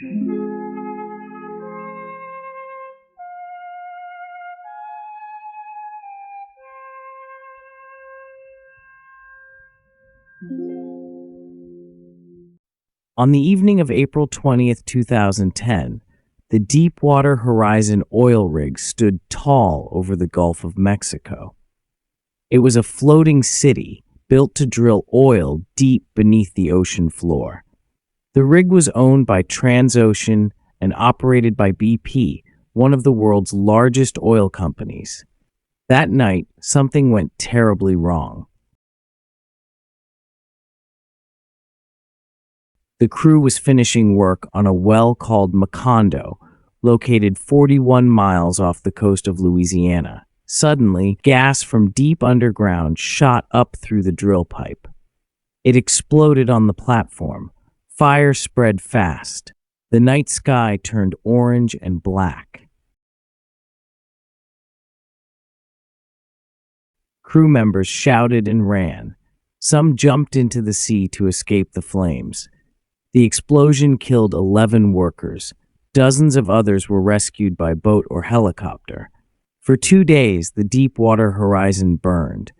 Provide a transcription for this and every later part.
On the evening of April 20th, 2010, the Deepwater Horizon oil rig stood tall over the Gulf of Mexico. It was a floating city built to drill oil deep beneath the ocean floor. The rig was owned by Transocean and operated by BP, one of the world's largest oil companies. That night, something went terribly wrong. The crew was finishing work on a well called Macondo, located 41 miles off the coast of Louisiana. Suddenly, gas from deep underground shot up through the drill pipe. It exploded on the platform. Fire spread fast. The night sky turned orange and black. Crew members shouted and ran. Some jumped into the sea to escape the flames. The explosion killed 11 workers. Dozens of others were rescued by boat or helicopter. For 2 days, the Deepwater Horizon burned.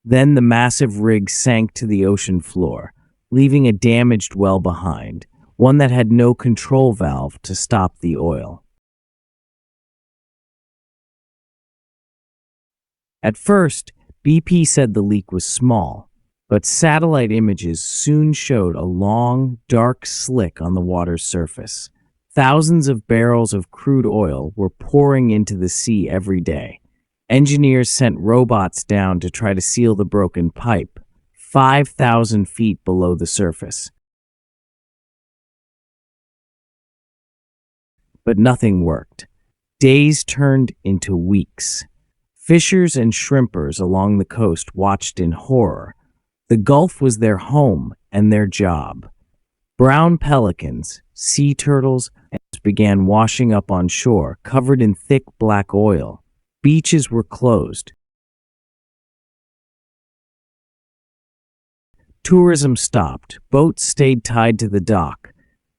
Then the massive rig sank to the ocean floor, leaving a damaged well behind, one that had no control valve to stop the oil. At first, BP said the leak was small, but satellite images soon showed a long, dark slick on the water's surface. Thousands of barrels of crude oil were pouring into the sea every day. Engineers sent robots down to try to seal the broken pipe, 5,000 feet below the surface. But nothing worked. Days turned into weeks. Fishers and shrimpers along the coast watched in horror. The Gulf was their home and their job. Brown pelicans, sea turtles, began washing up on shore, covered in thick black oil. Beaches were closed. Tourism stopped. Boats stayed tied to the dock.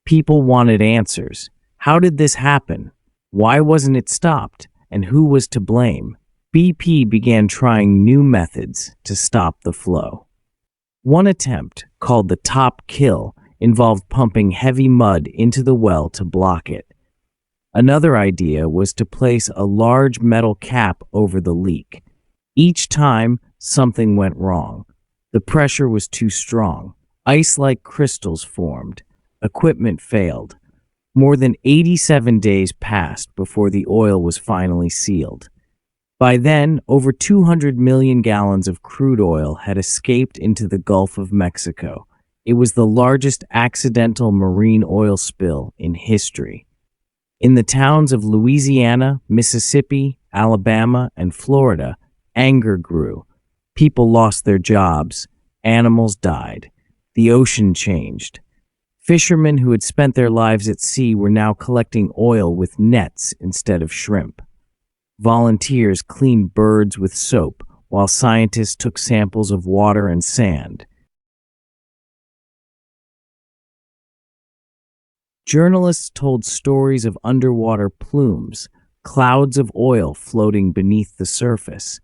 People wanted answers. How did this happen? Why wasn't it stopped? And who was to blame? BP began trying new methods to stop the flow. One attempt, called the top kill, involved pumping heavy mud into the well to block it. Another idea was to place a large metal cap over the leak. Each time, something went wrong. The pressure was too strong. Ice-like crystals formed. Equipment failed. More than 87 days passed before the oil was finally sealed. By then, over 200 million gallons of crude oil had escaped into the Gulf of Mexico. It was the largest accidental marine oil spill in history. In the towns of Louisiana, Mississippi, Alabama, and Florida, anger grew. People lost their jobs. Animals died. The ocean changed. Fishermen who had spent their lives at sea were now collecting oil with nets instead of shrimp. Volunteers cleaned birds with soap, while scientists took samples of water and sand. Journalists told stories of underwater plumes, clouds of oil floating beneath the surface.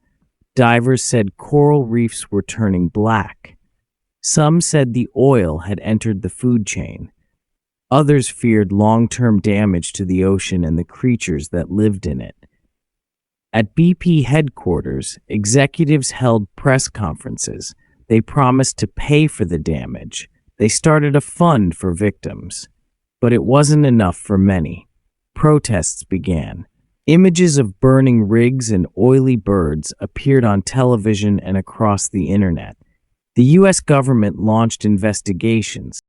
Divers said coral reefs were turning black. Some said the oil had entered the food chain. Others feared long-term damage to the ocean and the creatures that lived in it. At BP headquarters, executives held press conferences. They promised to pay for the damage. They started a fund for victims. But it wasn't enough for many. Protests began. Images of burning rigs and oily birds appeared on television and across the internet. The U.S. government launched investigations.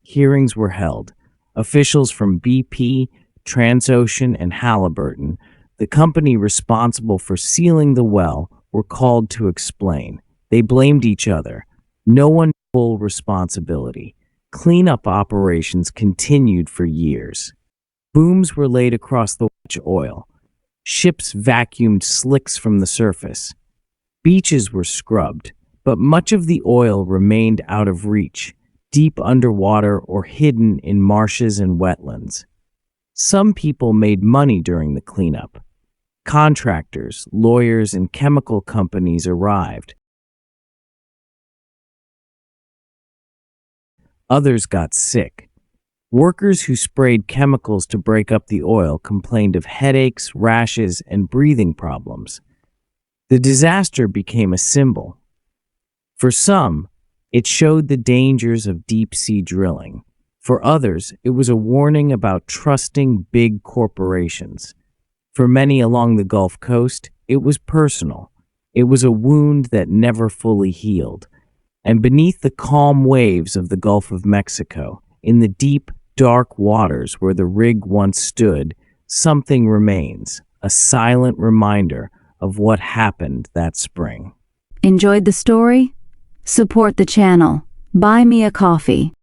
Hearings were held. Officials from BP, Transocean, and Halliburton, the company responsible for sealing the well, were called to explain. They blamed each other. No one took full responsibility. Cleanup operations continued for years. Booms were laid across the oil. Ships vacuumed slicks from the surface. Beaches were scrubbed, but much of the oil remained out of reach. deep underwater or hidden in marshes and wetlands. Some people made money during the cleanup. Contractors, lawyers, and chemical companies arrived. Others got sick. Workers who sprayed chemicals to break up the oil complained of headaches, rashes, and breathing problems. The disaster became a symbol. For some, it showed the dangers of deep-sea drilling. For others, it was a warning about trusting big corporations. For many along the Gulf Coast, it was personal. It was a wound that never fully healed. And beneath the calm waves of the Gulf of Mexico, in the deep, dark waters where the rig once stood, something remains, a silent reminder of what happened that spring. Enjoyed the story? Support the channel. Buy me a coffee.